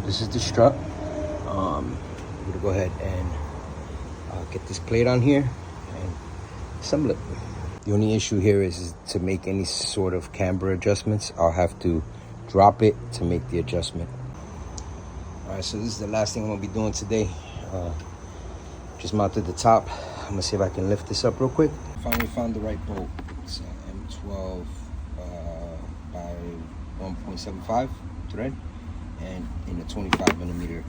this is the strut. I'm gonna go ahead and get this plate on here and assemble it. The only issue here is to make any sort of camber adjustments, I'll have to drop it to make the adjustment. All right, so this is the last thing I'm gonna be doing today. Just mounted the top. I'm gonna see if I can lift this up real quick. Finally found the right bolt. It's M12 by 1.75 thread and in a 25 millimeter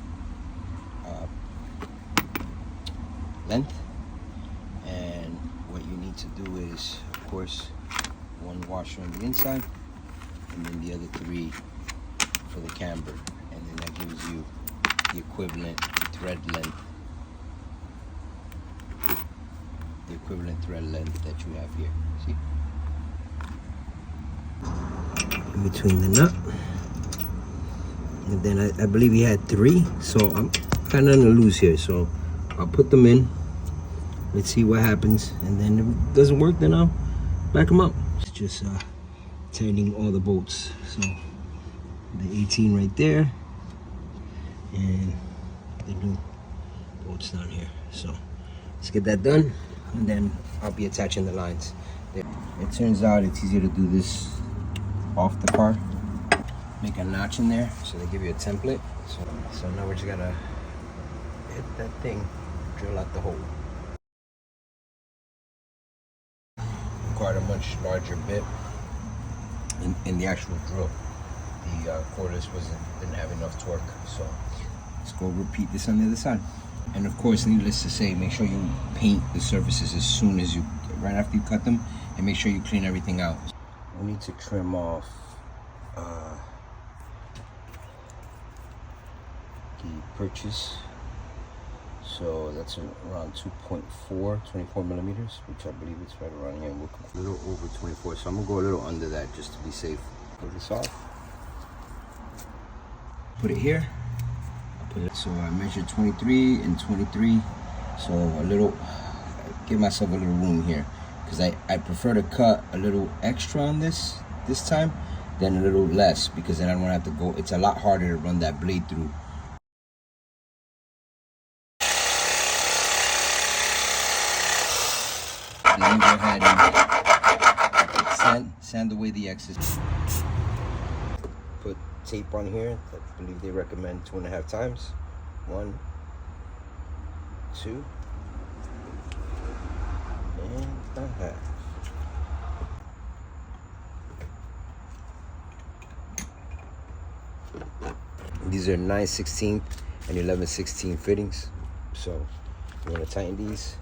length. And what you need to do is, of course, one washer on the inside and then the other three for the camber, and then that gives you the equivalent thread length, that you have here. See? In between the nut, and then I believe he had 3, so I'm kind of on the loose here, so I'll put them in. Let's see what happens, and then if it doesn't work, then I'll back them up. It's just tightening all the bolts. So the 18 right there, and the new bolts down here. So let's get that done, and then I'll be attaching the lines. It turns out it's easier to do this off the car. Make a notch in there, so they give you a template. So now we're just gonna hit that thing, drill out the hole. Required a much larger bit in the actual drill. The cordless didn't have enough torque, so let's go repeat this on the other side. And of course, needless to say, make sure you paint the surfaces as soon as right after you cut them, and make sure you clean everything out. We need to trim off the purchase. So that's around 2.4, 24 millimeters, which I believe it's right around here. We're a little over 24, so I'm gonna go a little under that just to be safe. Pull this off. Put it here. So I measured 23 and 23. So give myself a little room here, because I prefer to cut a little extra on this time than a little less, because then I don't have to go. It's a lot harder to run that blade through. And then go ahead and sand away the excess. Put tape on here. I believe they recommend 2.5 times. 1, 2, and a half. These are 9/16 and 11/16 fittings. So you want to tighten these.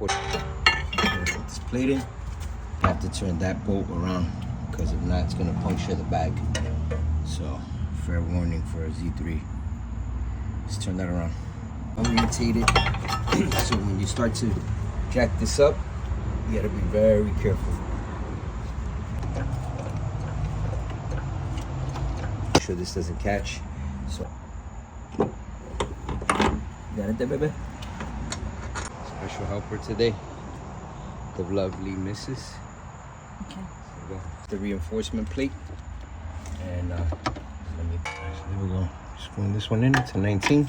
It's plated. You have to turn that bolt around, because if not, it's going to puncture the bag. So fair warning for a Z3. Let's turn that around. Orientate it. So when you start to jack this up, you got to be very careful. Make sure this doesn't catch. So got it there, baby. Special helper today, the lovely Mrs. Okay. There we go. The reinforcement plate, and there we go. Screwing this one in to 19.